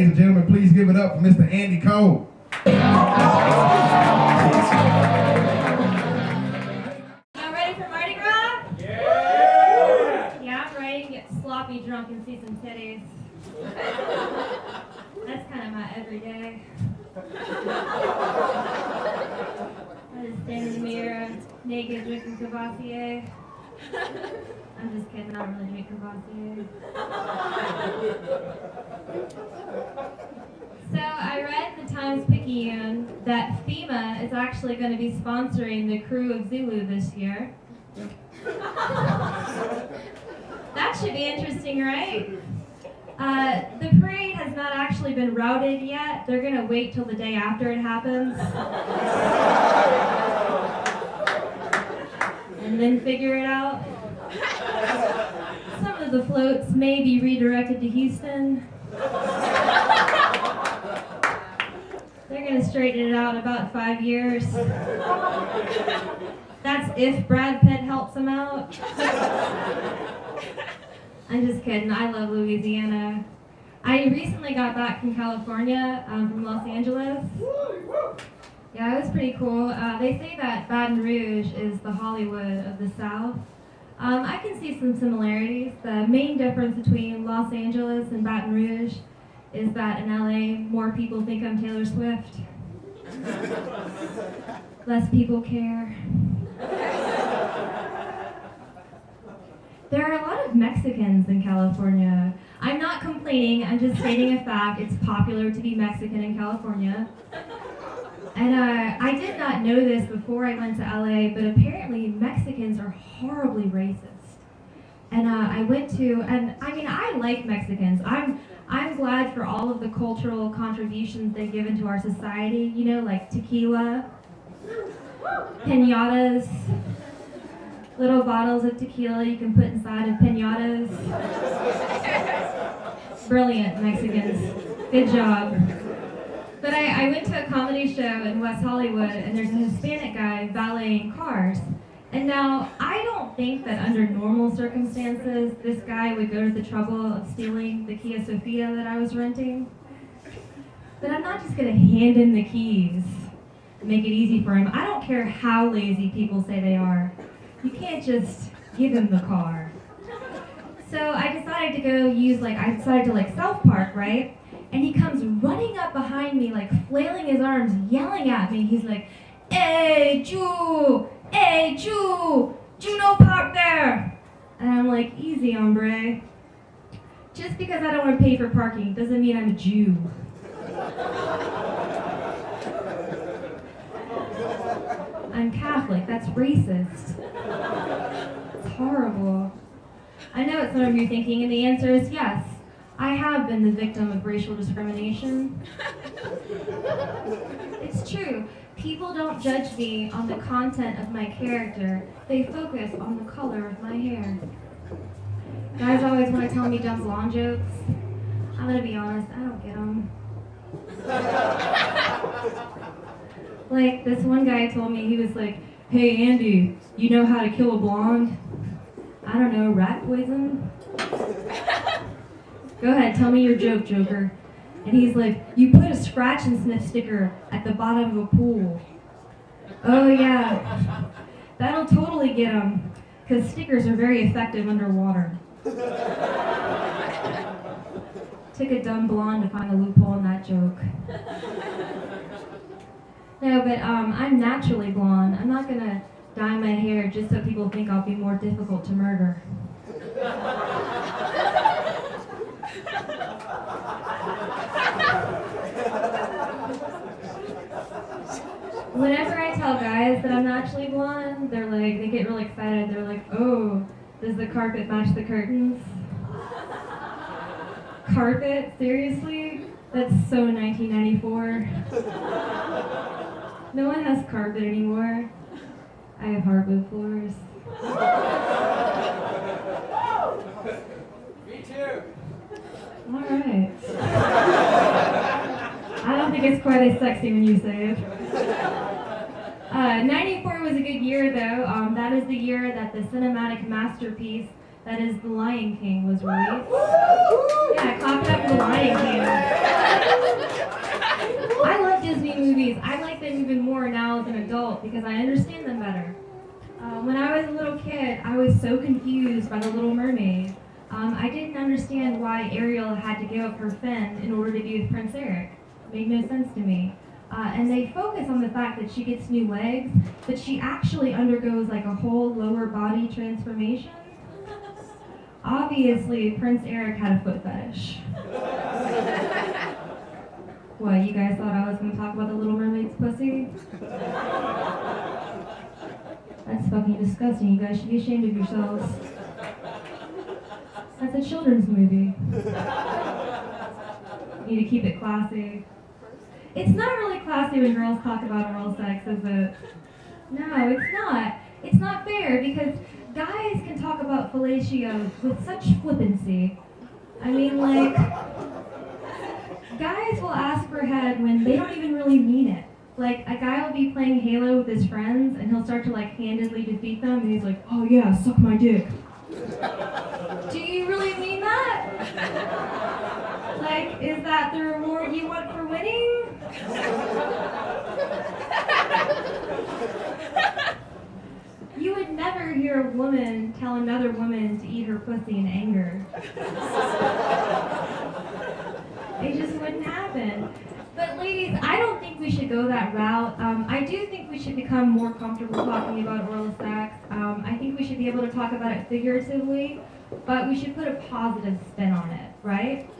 Ladies and gentlemen, please give it up for Mr. Andie Cole. Y'all ready for Mardi Gras? Yeah, I'm ready to get sloppy drunk and see some titties. That's kind of my everyday. I just stand in the mirror, naked, drinking Cavassier. I'm just kidding, I don't really drink Cavassier. So I read in the Times-Picayune that FEMA is actually going to be sponsoring the crew of Zulu this year. That should be interesting, right? The parade has not actually been routed yet. They're going to wait till the day after it happens. And then figure it out. Some of the floats may be redirected to Houston. They're going to straighten it out in about 5 years. That's if Brad Pitt helps them out. I'm just kidding. I love Louisiana. I recently got back from California, from Los Angeles. Yeah, it was pretty cool. They say that Baton Rouge is the Hollywood of the South. I can see some similarities. The main difference between Los Angeles and Baton Rouge is that in LA, more people think I'm Taylor Swift. Less people care. There are a lot of Mexicans in California. I'm not complaining, I'm just stating a fact. It's popular to be Mexican in California. And I did not know this before I went to LA, but apparently Mexicans are horribly racist. And I went to, and I mean, I like Mexicans. I'm glad for all of the cultural contributions they give into our society, you know, like tequila, piñatas, little bottles of tequila you can put inside of piñatas. Brilliant, Mexicans. Good job. But I went to a comedy show in West Hollywood, and there's a Hispanic guy valeting cars. And now, I don't think that under normal circumstances, this guy would go to the trouble of stealing the Kia Sofia that I was renting. But I'm not just gonna hand him the keys and make it easy for him. I don't care how lazy people say they are. You can't just give him the car. So I decided to go use, I decided to South Park, right? And he comes running up behind me, flailing his arms, yelling at me. He's like, "Hey, Jew! Hey, Jew! Jew, no park there!" And I'm like, "Easy, hombre. Just because I don't want to pay for parking doesn't mean I'm a Jew." I'm Catholic. That's racist. It's horrible. I know what some of you are thinking, and the answer is yes. I have been the victim of racial discrimination. It's true. People don't judge me on the content of my character. They focus on the color of my hair. Guys always want to tell me dumb blonde jokes. I'm gonna be honest, I don't get them. This one guy told me, he was like, "Hey Andy, you know how to kill a blonde?" I don't know, rat poison? Go ahead, tell me your joke, Joker. And he's like, "You put a scratch and sniff sticker at the bottom of a pool." Oh yeah, that'll totally get him, because stickers are very effective underwater. Took a dumb blonde to find a loophole in that joke. No, but I'm naturally blonde. I'm not gonna dye my hair just so people think I'll be more difficult to murder. Whenever I tell guys that I'm naturally blonde, they get really excited. They're like, "Oh, does the carpet match the curtains?" Carpet? Seriously? That's so 1994. No one has carpet anymore. I have hardwood floors. Me too. All right. I don't think it's quite as sexy when you say it. 94 was a good year, though. That is the year that the cinematic masterpiece that is The Lion King was released. Yeah, clap it up for The Lion King. adult because I understand them better. When I was a little kid, I was so confused by The Little Mermaid. I didn't understand why Ariel had to give up her fin in order to be with Prince Eric. It made no sense to me. And they focus on the fact that she gets new legs, but she actually undergoes like a whole lower body transformation. Obviously, Prince Eric had a foot fetish. What, you guys thought I was going to talk about The Little Mermaid's pussy? That's fucking disgusting. You guys should be ashamed of yourselves. That's a children's movie. You need to keep it classy. It's not really classy when girls talk about oral sex, is it? No, it's not. It's not fair because guys can talk about fellatio with such flippancy. I mean, like, guys will ask for head when they don't even really mean it. Like, a guy will be playing Halo with his friends, and he'll start to, like, handedly defeat them, and he's like, oh yeah, suck my dick. Do you really mean that? Like, is that the reward you want for winning? You would never hear a woman tell another woman to eat her pussy in anger. It just wouldn't happen. But ladies, I don't think we should go that route. I do think we should become more comfortable talking about oral sex. I think we should be able to talk about it figuratively, but we should put a positive spin on it, right?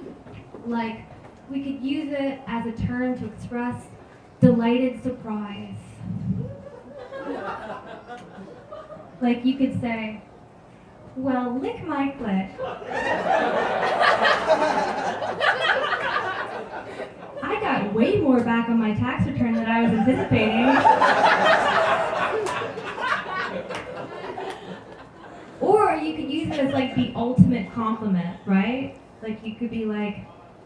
Like, we could use it as a term to express delighted surprise. Like, you could say, well, lick my clit. I got way more back on my tax return than I was anticipating. Or you could use it as like the ultimate compliment, right? Like you could be like,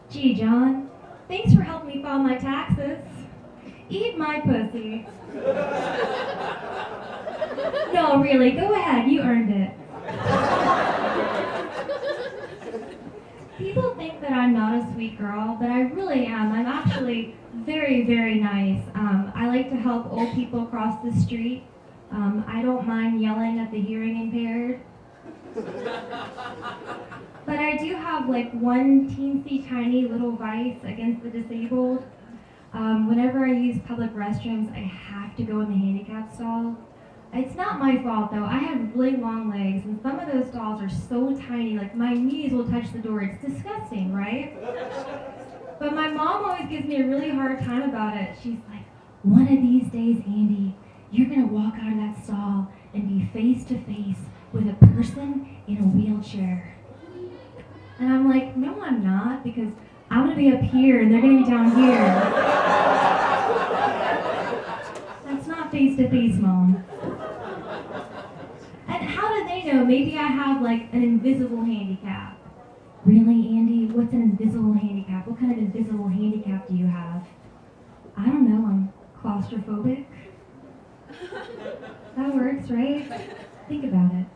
gee, John, thanks for helping me file my taxes. Eat my pussy. No, really, go ahead, you earned it. People think that I'm not a sweet girl, but I really am. I'm actually very, very nice. I like to help old people cross the street. I don't mind yelling at the hearing impaired. But I do have like one teensy tiny little vice against the disabled. Whenever I use public restrooms, I have to go in the handicap stall. It's not my fault though. I have really long legs and some of those stalls are so tiny, like my knees will touch the door. It's disgusting, right? But my mom always gives me a really hard time about it. She's like, one of these days, Andie, you're gonna walk out of that stall and be face to face with a person in a wheelchair. And I'm like, no, I'm not, because I'm gonna be up here and they're gonna be down here. That's not face to face, Mom. And how do they know? Maybe I have like an invisible handicap. Really, Andie? What's an invisible handicap? What kind of invisible handicap do you have? I don't know, I'm claustrophobic. That works, right? Think about it.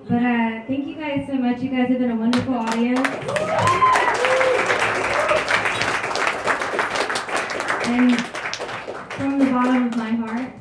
But thank you guys so much. You guys have been a wonderful audience. And from the bottom of my heart,